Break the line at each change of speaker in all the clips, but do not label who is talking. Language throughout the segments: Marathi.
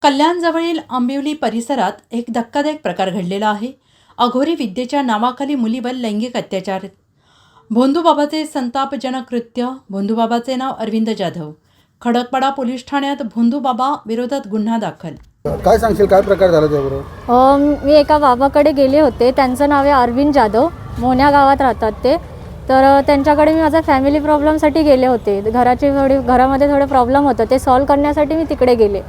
कल्याणजवळील आंबिवली परिसरात एक धक्कादायक प्रकार घडलेला आहे। अघोरी विद्येच्या नावाखाली मुलीवर लैंगिक अत्याचार। भोंदूबाबाचे संतापजनक कृत्य। भोंदूबाबाचे नाव अरविंद जाधव। खडकपाडा पोलीस ठाण्यात भोंदूबाबा विरोधात गुन्हा दाखल।
काय सांगशील, काय प्रकार झाला त्याबरोबर?
मी एका बाबाकडे गेले होते, त्यांचं नाव आहे अरविंद जाधव, मोन्या गावात राहतात ते। तर त्यांच्याकडे मी माझा फॅमिली प्रॉब्लेमसाठी गेले होते। घरामध्ये थोडे प्रॉब्लेम होतं, ते सॉल्व करण्यासाठी मी तिकडे गेले।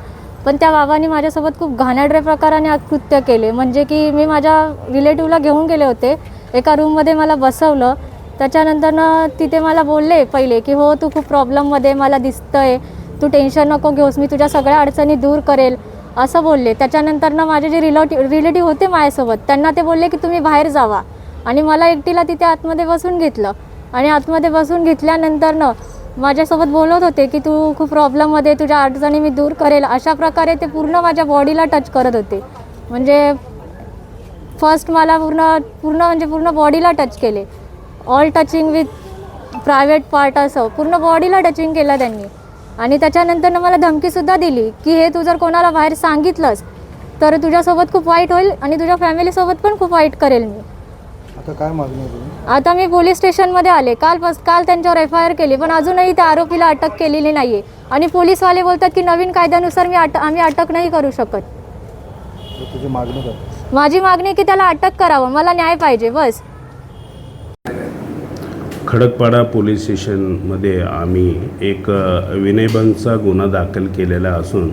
पण त्या बाबांनी माझ्यासोबत खूप घाणेरड्या प्रकाराने कृत्य केले। म्हणजे की मी माझ्या रिलेटिव्हला घेऊन गेले होते, एका रूममध्ये मला बसवलं। त्याच्यानंतर तिथे मला बोलले पहिले की हो तू खूप प्रॉब्लेममध्ये मला दिसतंय, तू टेन्शन नको घेऊस, मी तुझ्या सगळ्या अडचणी दूर करेल असं बोलले। त्याच्यानंतर माझे जे रिलेटिव्ह होते माझ्यासोबत, त्यांना ते बोलले की तुम्ही बाहेर जावा, आणि मला एकटीला तिथे आतमध्ये बसून घेतलं। आणि आतमध्ये बसून घेतल्यानंतर माझ्यासोबत बोलत होते की तू खूप प्रॉब्लेममध्ये, तुझ्या अडचणी मी दूर करेल, अशा प्रकारे ते पूर्ण माझ्या बॉडीला टच करत होते। म्हणजे फर्स्ट मला पूर्ण बॉडीला टच केले, all touching with private part, असं पूर्ण बॉडीला टचिंग केलं त्यांनी। आणि त्याच्यानंतर मला धमकीसुद्धा दिली की हे तू जर कोणाला बाहेर सांगितलंस तर तुझ्यासोबत खूप वाईट होईल आणि तुझ्या फॅमिलीसोबत पण खूप वाईट करेल मी।
आता काय मागणी आहे तुम्ही?
आता मी पोलीस स्टेशनमध्ये आले, काल त्यांच्यावर FIR केली, पण अजूनही त्या आरोपीला अटक केलेली नाही आहे। आणि पोलीसवाले बोलतात की नवीन कायद्यानुसार आम्ही अटक नाही करू शकत।
तुझी मागणी काय?
माझी मागणी की त्याला अटक करावं, मला न्याय पाहिजे बस।
खडकपाडा पोलीस स्टेशनमध्ये आम्ही एक विनयभंगचा गुन्हा दाखल केलेला असून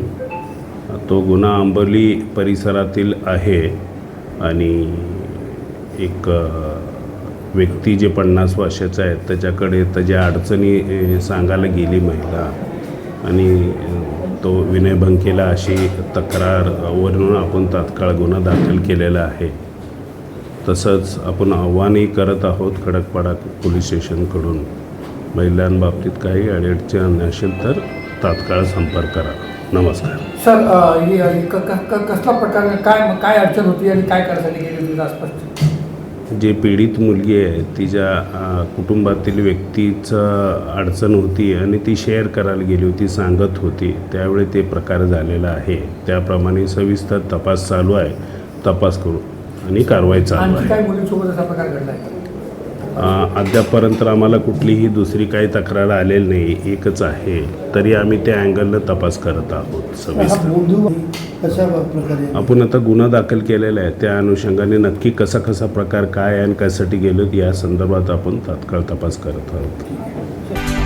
तो गुन्हा आंबिवली परिसरातील आहे। आणि एक व्यक्ती जे 50 वर्षाचा आहे त्याच्याकडे त्याच्या अडचणी सांगायला गेली महिला, आणि तो विनयभंग केला अशी तक्रारवरून आपण तात्काळ गुन्हा दाखल केलेला आहे। तसंच आपण आव्हानही करत आहोत खडकपाडा पोलीस स्टेशनकडून, महिलांबाबतीत काही अडचण असेल तर तात्काळ संपर्क करा। नमस्कार
सर, कसला प्रकार, काय अडचण होती आणि काय करायसाठी गेली होती आसपास?
जे पीडित मुलगी आहे तिच्या कुटुंबातील व्यक्तीचं अडचण होती आणि ती शेअर करायला गेली होती, सांगत होती, त्यावेळी ते प्रकार झालेला आहे। त्याप्रमाणे सविस्तर तपास चालू आहे, तपास करू आणि कारवाई चालू आहे।
काय मुलीसोबत असा प्रकार घडला आहे?
अद्यापर्यंत आम्हाला कुठलीही दुसरी काही तक्रार आलेली नाही, एकच आहे, तरी आम्ही त्या अँगलनं तपास करत आहोत सविस्तर। आपण आता गुन्हा दाखल केलेला आहे, त्या अनुषंगाने नक्की कसा प्रकार काय आणि कशासाठी गेलो या संदर्भात आपण तात्काळ तपास करत आहोत।